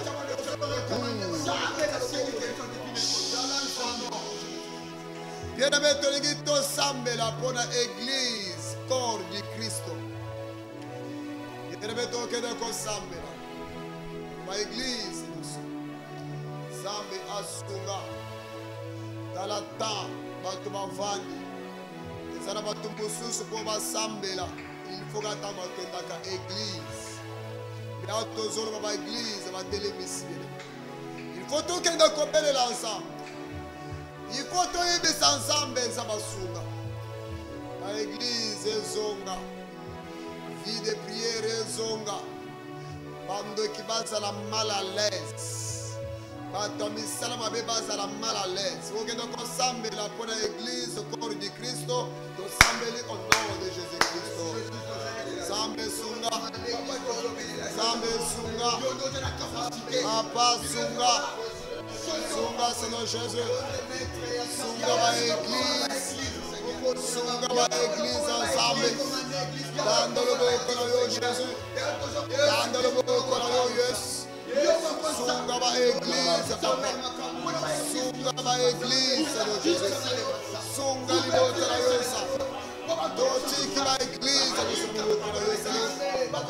Bien-aimé, tolingi tosambela pona église, corps du Christ. Bien-aimé, tokende kosambela. Ma église, Zambe asunga. Dans la temps, bato bavandi. Ezana bato mosusu po basambela. Il faut qu'atamba kendaka église. Mais atozolo ba église ba télémisi. Il faut tokende kobelela ensemble. Il faut toyebisa ensemble nza basunga. Ba église ezonga. Vie de prière ezonga. Bando qui bazala mal à l'aise. Bato misala mabe bazala mal à l'aise. Okende kosambela pona église corps du Christ. Tosambeli au nom de Jésus-Christ. Zambe sunga. Zambe sunga. Papa sunga. Sunga Seigneur Jésus. Sunga ba église. Sunga ba église ensemble. Dans le boko na yo Jésus. Dans le boko na yo Yesu. Sunga ba église papa. Sunga ba église de Jésus. Sunga li boko na yo sa. Totiki ba église de son boko na yo sa.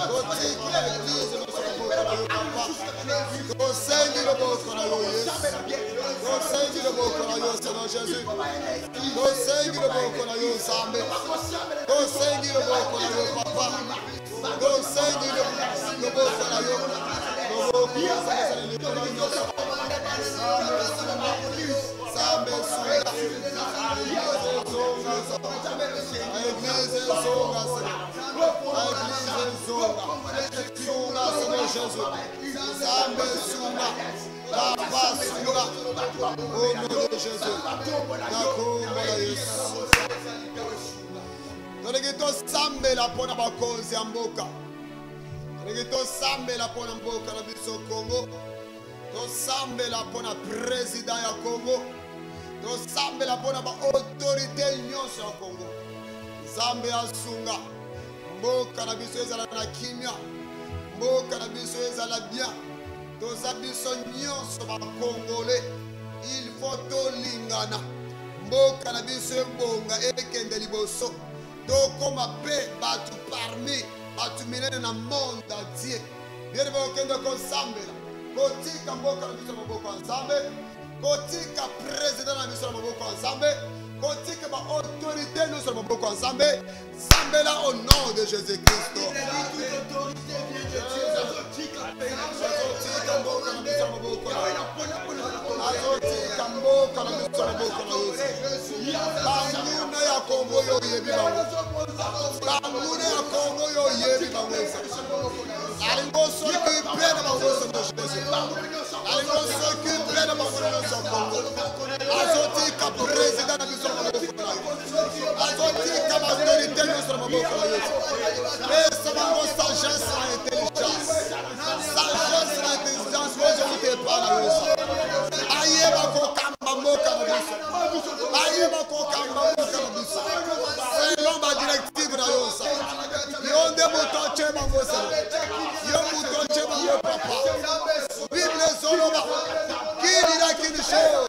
Totiki ba église de son boko na yo papa. Tosengi le boko na yo Yesu. Tosengi le boko na yo Seigneur Jésus. Tosengi le boko na yo Nzambe. Tosengi le boko na yo papa. Tosengi le boko na yo. Nzambe sunga. Église zonga. Église zonga. Sunga Seigneur Jésus. Nzambe sunga. Papa sunga. Au nom de Jésus. Nakomba Yesu. Toleki tosambela pona bakonzi ya mboka. Toleki tosambela pona mboka na biso Congo. Tosambela pona président ya Congo. Tosambela pona ba autorité nyonso ya Congo. Nzambe asunga. Mboka na biso ezala na kimia. Mboka na biso ezala bien. Toza biso nyonso ba Congolais. Il faut tolingana. Mboka na biso ebonga ekende liboso. Tokoma pe batu parmi batu minene na monde entier. Bien bokende kosambela. Kotika mboka na biso maboko Nzambe. Kotika président na biso maboko Nzambe. Kotika ba autorité nous sur maboko Nzambe. Sambela au nom de Jésus-Christ. Banguna ya Congo yo yebi bango. Banguna ya Congo yo yebi bango. Alingo s'occupe de bango Seigneur Jésus. Alingo s'occupe de bango Congo. Azotika président na biso maboko. Azotika autorité nous sur maboko. Laisse bango sagesse et intelligence. Sagesse et intelligence aujourd'hui par la Yesu. Ayeba ko kamba mboka na biso. Ayeba ko kamba mboka na biso. Selon ma directive na Yosa. Yonde mutoche bango sele. Yo mutoche bango papa. Bible soloba. Qui dira qu'une chose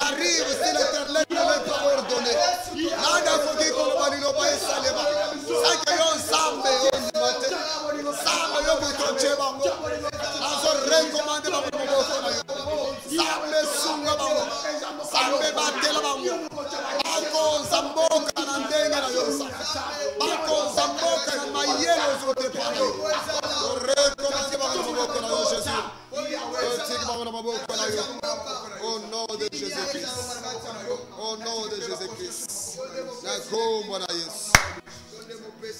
arrive si l'Éternel ne l'a pas ordonné. Nada foki kolobani loba esaleba. Sake yo Nzambe yo ndimate. Nzambe yo mutoche bango. Azo recommande bango mboka na yo. Nzambe sunga bango. Nzambe batela bango. Bakonza mboka na ndenge na Yosa. Bakonza mboka na mayele zote pana yo. Recommande bango mboka na yo Jésus. Au nom de Jésus-Christ. Au nom de Jésus-Christ.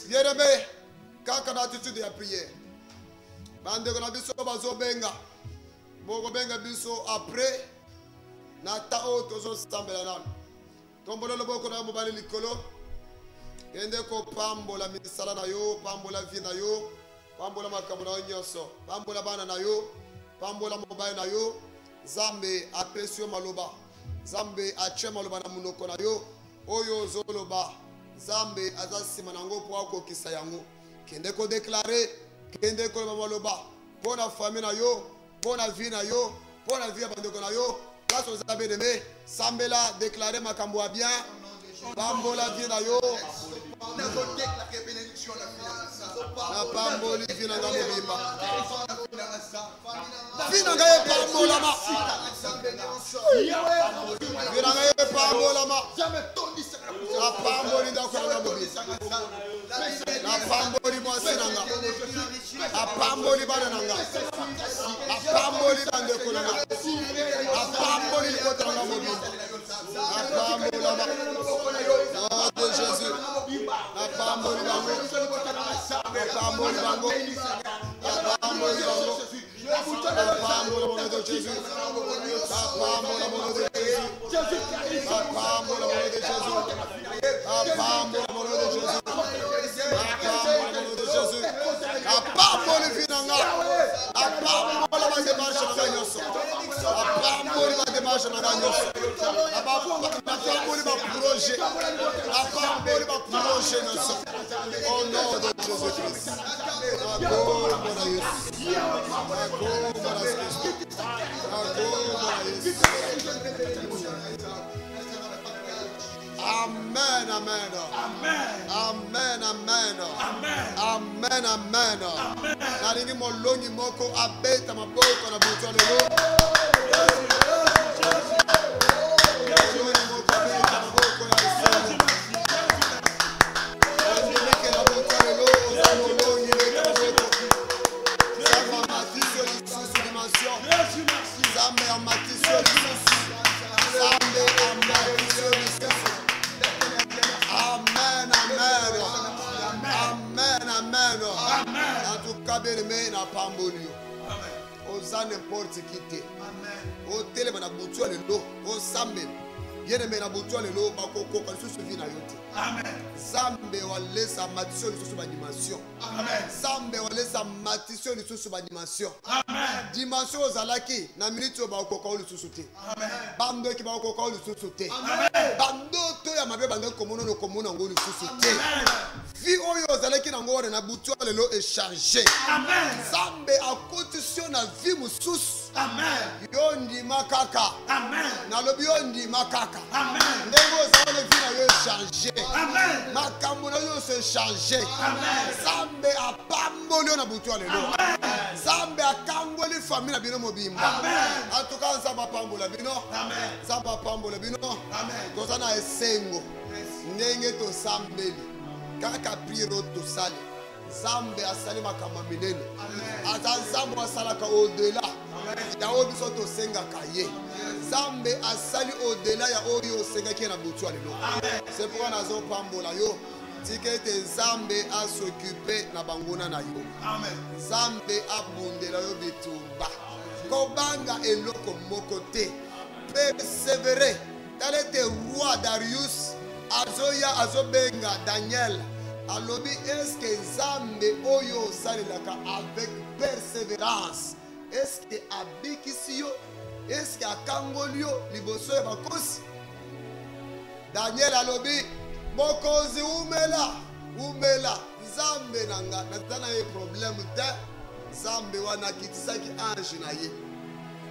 Bien-aimé, quand on a l'attitude de la prière, bande qu'on a biso bazo benga, moko benga biso après, nata o tozo sambela nan. Tombolo lo boko na mobali likolo, kende ko pambola misala na yo, pambola vie na yo, pambola makambo na nyonso, pambola bana na yo. Pambola mobile na yo, Nzambe apesi yo maloba. Nzambe ache maloba na munoko na yo, oyo zoloba. Nzambe azasima nango po akokisa yango. Kende ko déclarer, kende ko maloba. Pour la famille na yo, pour la vie na yo, pour la vie ya bandeko na yo. Place aux amis aimés, Sambela déclarer makambo a bien. Pambola vie na yo. Na pamboli vie na ngambimba. Vinanga ye pambola ma. Vinanga ye pambola ma. Na pamboli da kwa ngambi. Na pamboli mo sinanga. Na pamboli bana nanga. Na pamboli bande ko nanga. Na pamboli ko tanga ngambi. Na pambola ma. Nom de Jésus. Na pamboli bango. Na pamboli bango. Na pamboli bango. La femme au nom de Jésus. La femme au nom de Jésus. La femme au nom de Jésus. La femme au nom de Jésus. La femme au nom de Jésus. La femme au vinanga. La femme au la démarche na ganyoso. La femme au la démarche na ganyoso. La apamboli baprojet apamboli baprojet nyonso au nom de Jésus-Christ. Nakombo na Yesu, nakombo na Kristo, nakombo na Yesu. Amen, amen. Amen, amen. Amen, amen. Nalingi molongi moko abeta maboko na butu lelo. Molongi moko abeta maboko na Yesu. Ndike na butu lelo, za molongi beta maboko. Zamba matisyo lisusu dimension. Zamba ya matisyo lisusu. Zamba ya matisyo lisusu. Amen, amen. Amen, amen. En tout cas, bien aimé, n'a pas mboli. Oza n'importe qui t'es. O télé na butu le lo. O sambe. Bien aimé na butu le lo. Bakoko quand se souvient na yote. Amen. Sambe wa laisse matisyo le sous dimension. Amen. Sambe wa laisse matisyo le sous dimension. Amen. Dimension ozalaki na minute o bakoko le sous te. Amen. Bando ki bakoko le sous te. Amen. Bando to ya mabe bando komono no komono ngo le sous te. Amen. Vie oyo ozalaki na ngore na butu le lo échanger. Amen. Sambe a condition na vie mususu. Amen. Yondi makaka. Amen. Na lobi yondi makaka. Amen. Ndego ozalaki vie na yo échanger. Amen. Makambo na yo se changer. Amen. Sambe a pambolo na butu le lo. Amen. Sambe a kangoli famille na bino mobimba. Amen. En tout cas ça va pambola bino. Amen. Ça va pambola bino. Amen. Tozana esengo. Ndenge to sambeli. Kaka priero to sali. Zambe asali makama minene. Ata zambo asalaka au-delà. Ya obiso to senga kaye. Zambe asali au-delà ya oyo senga ki na butu alelo. C'est pourquoi nazo pambola yo. Tikete zambe a s'occuper na bangona na yo. Amen. Zambe abundela yo bitumba. Kobanga eloko mokote. Persévérer. Tel était roi Darius. Azoya azobenga Daniel. Alobi est-ce que Zambe oyo salelaka avec persévérance? Est-ce que abikisiyo? Est-ce que akangolio liboso ya bakosi? Daniel alobi mokozi umela Zambe nanga natana ye problème te. Zambe wana kitisaki ange na ye.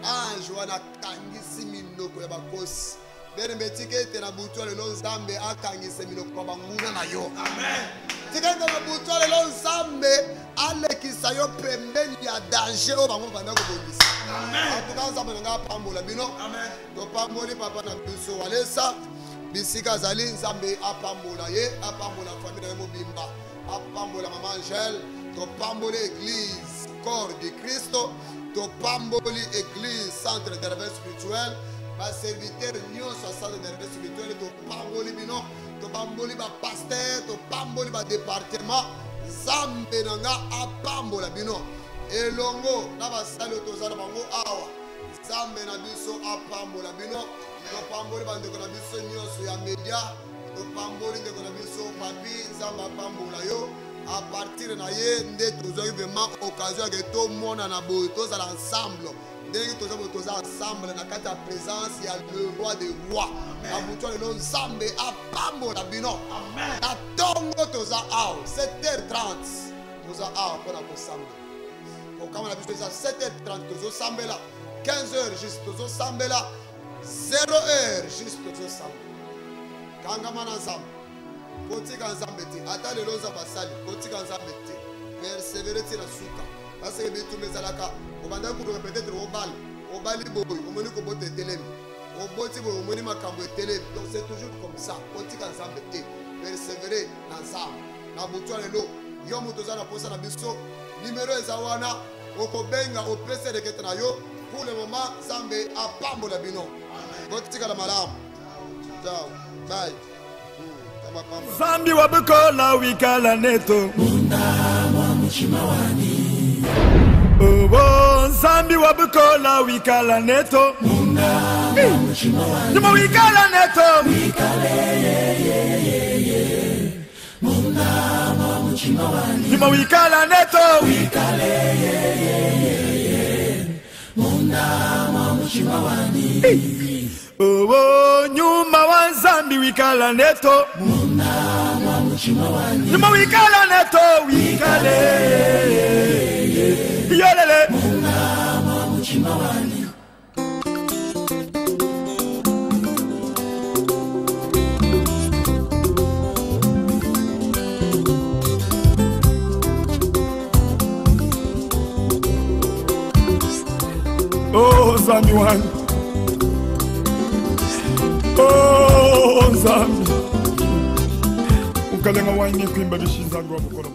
Ange wana kangisi minoko ya bakosi. Bene betike te na butu le lo Zambe akangise minoko kwa banguna na yo. Amen. Tikete na butu le lo Zambe alekisa yo pembeni ya danger o bango banda ko bongisa. Amen. Atuka Zambe nga pambola bino. Amen. To pamboli papa na biso walesa bisika zali Zambe apambola ye, apambola famille ya mobimba, apambola mama Angèle, to pamboli église corps de Christ, to pamboli église centre de réveil spirituel. Ba serviteur nyonso asala de service spirituel to pamboli bino to pamboli ba pasteur to pamboli ba département Zambe nanga apambola bino elongo na basali to zala bango awa Zambe na biso apambola bino to pamboli ba ndeko na biso nyonso ya media to pamboli ndeko na biso papi Zambe apambola yo à partir na ye nde tozoi vraiment occasion que tout monde na boy to zala ensemble. Tous ensemble dans la présence, il y a le roi des rois. Le Zambe a pambola bino. La tongo toza ao 7h30. Toza ao pour la ensemble. Pour quand on a vu ça 7h30 tozo sambe là. 15h juste tozo sambe là. 0h juste tozo sambe. Kanga mana sambe. Kotika ensemble ti. Ata le loza basali. Kotika ensemble ti. Persévérer ti la suka. Parce que tout mes alaka. Peut-être au bali boy, au menu comme bote télé, au bote au menu macambo télé. Donc c'est toujours comme ça. On dit qu'ensemble persévérer ensemble. Na butu lelo, yo mutoza na posa na biso, numéro ezawana, okobenga au PC de ketana yo. Pour le moment, Zambe a pambola bino. Botika la malam. Ciao. Bye. Zambi wabukola wikala neto. Munda mwa mchimawani. Oh, Zambi wabukola wikala neto. Munda mwa mchimawani. Numa wikala neto. Wikale ye. Munda mwa mchimawani. Numa wikala neto. Wikale ye. Munda mwa mchimawani. Oh, nyuma wa Nzambi wikala neto. Munama mutima wani. Nyuma wikala neto wikale. Yolele. Munama mutima wani. Oh, Nzambi wani. Oh, Nzambi. Ukalenga wine kwimba bishinza ngwa mukolo.